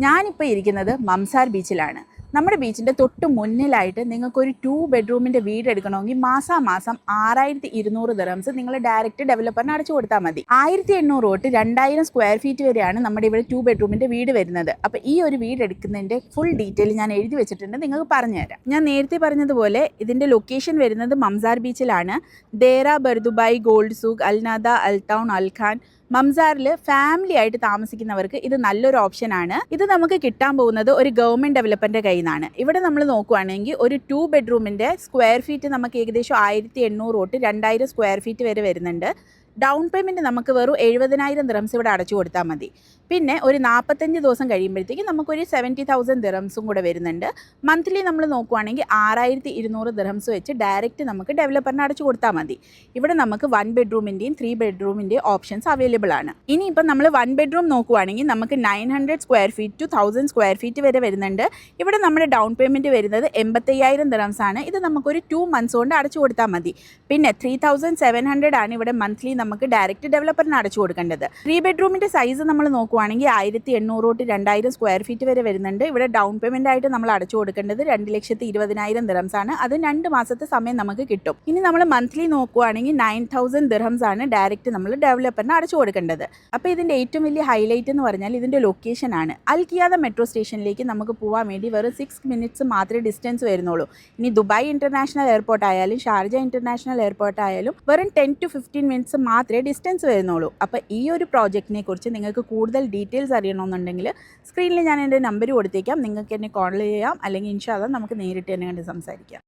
ഞാനിപ്പോൾ ഇരിക്കുന്നത് മംസാർ ബീച്ചിലാണ്. നമ്മുടെ ബീച്ചിൻ്റെ തൊട്ട് മുന്നിലായിട്ട് നിങ്ങൾക്കൊരു 2 ബെഡ്റൂമിൻ്റെ വീട് എടുക്കണമെങ്കിൽ മാസം 6200 ദിറംസ് നിങ്ങൾ ഡയറക്റ്റ് ഡെവലപ്പറിന് അടച്ചു കൊടുത്താൽ മതി. 1800 തൊട്ട് 2000 സ്ക്വയർ ഫീറ്റ് വരെയാണ് നമ്മുടെ ഇവിടെ 2 ബെഡ്റൂമിൻ്റെ വീട് വരുന്നത്. അപ്പോൾ ഈ ഒരു വീട് എടുക്കുന്നതിൻ്റെ ഫുൾ ഡീറ്റെയിൽ ഞാൻ എഴുതി വെച്ചിട്ടുണ്ട്, നിങ്ങൾക്ക് പറഞ്ഞുതരാം. ഞാൻ നേരത്തെ പറഞ്ഞതുപോലെ ഇതിൻ്റെ ലൊക്കേഷൻ വരുന്നത് മംസാർ ബീച്ചിലാണ്. Deira, Bur Dubai, gold souk, Al Nahda, അൽടൗൺ, അൽഖാൻ. മംസാറിൽ ഫാമിലി ആയിട്ട് താമസിക്കുന്നവർക്ക് ഇത് നല്ലൊരു ഓപ്ഷനാണ്. ഇത് നമുക്ക് കിട്ടാൻ പോകുന്നത് ഒരു ഗവൺമെൻറ് ഡെവലപ്പറിൻ്റെ കയ്യിൽ നിന്നാണ്. ഇവിടെ നമ്മൾ നോക്കുകയാണെങ്കിൽ ഒരു 2 ബെഡ്റൂമിൻ്റെ സ്ക്വയർ ഫീറ്റ് നമുക്ക് ഏകദേശം 1800 തൊട്ട് 2000 സ്ക്വയർ ഫീറ്റ് വരെ വരുന്നുണ്ട്. ഡൗൺ പേയ്മെൻറ്റ് നമുക്ക് വെറും 70000 ദിറംസ് ഇവിടെ അടച്ചു കൊടുത്താൽ മതി. പിന്നെ ഒരു 45 ദിവസം കഴിയുമ്പോഴത്തേക്ക് നമുക്കൊരു 70,000 ദിറംസും കൂടെ വരുന്നുണ്ട്. മന്ത്ലി നമ്മൾ നോക്കുവാണെങ്കിൽ 6200 ദിറംസ് വെച്ച് ഡയറക്റ്റ് നമുക്ക് ഡെവലപ്പറിന് അടച്ചു കൊടുത്താൽ മതി. ഇവിടെ നമുക്ക് 1 ബെഡ്റൂമിൻ്റെയും 3 ബെഡ്റൂമിൻ്റെയും ഓപ്ഷൻസ് അവൈലബിൾ ആണ്. ഇനിയിപ്പം നമ്മൾ 1 ബെഡ്റൂം നോക്കുവാണെങ്കിൽ നമുക്ക് 900 square feet to 1000 square feet വരെ വരുന്നുണ്ട്. ഇവിടെ നമ്മുടെ ഡൗൺ പേയ്മെൻറ്റ് വരുന്നത് 85,000 ദിറംസ് ആണ്. ഇത് നമുക്കൊരു 2 മന്ത്സ് കൊണ്ട് അടച്ചു കൊടുത്താൽ മതി. പിന്നെ 3700 ആണ് ഇവിടെ മന്ത്ലി നമുക്ക് ഡയറക്റ്റ് ഡെവലപ്പറിന് അടച്ചു കൊടുക്കേണ്ടത്. 3 ബെഡ്റൂമിൻ്റെ സൈസ് നമ്മൾ നോക്കുവാണെങ്കിൽ 1800 തൊട്ട് 2000 സ്ക്വയർ ഫീറ്റ് വരെ വരുന്നുണ്ട്. ഇവിടെ ഡൗൺ പേയ്മെൻ്റ് ആയിട്ട് നമ്മൾ അടച്ചു കൊടുക്കേണ്ടത് 2,20,000 ദിറംസ് ആണ്. അത് 2 മാസത്തെ സമയം നമുക്ക് കിട്ടും. ഇനി നമ്മൾ മന്ത്ലി നോക്കുവാണെങ്കിൽ 9000 ദിറംസ് ആണ് ഡയറക്റ്റ് നമ്മൾ ഡെവലപ്പറിന് അടച്ചു കൊടുക്കേണ്ടത്. അപ്പോൾ ഇതിൻ്റെ ഏറ്റവും വലിയ ഹൈലൈറ്റ് എന്ന് പറഞ്ഞാൽ ഇതിൻ്റെ ലൊക്കേഷൻ ആണ്. അൽ ഖിയാദ മെട്രോ സ്റ്റേഷനിലേക്ക് നമുക്ക് പോകാൻ വേണ്ടി വെറും 6 മിനിറ്റ്സ് മാത്രമേ ഡിസ്റ്റൻസ് വരുന്നുള്ളൂ. ഇനി ദുബായ് ഇൻ്റർനാഷണൽ എയർപോർട്ട് ആയാലും ഷാർജ ഇൻ്റർനാഷണൽ എയർപോർട്ട് ആയാലും വെറും 10 to 15 മിനിറ്റ്സ് മാത്രമേ ഡിസ്റ്റൻസ് വരുന്നുള്ളൂ. അപ്പോൾ ഈ ഒരു പ്രോജക്റ്റിനെ കുറിച്ച് നിങ്ങൾക്ക് കൂടുതൽ ഡീറ്റെയിൽസ് അറിയണമെന്നുണ്ടെങ്കിൽ സ്ക്രീനിൽ ഞാൻ എൻ്റെ നമ്പർ കൊടുത്തേക്കാം. നിങ്ങൾക്ക് എന്നെ കോൾ ചെയ്യാം, അല്ലെങ്കിൽ ഇൻഷാ അല്ലാഹ് നമുക്ക് നേരിട്ട് തന്നെ കണ്ട് സംസാരിക്കാം.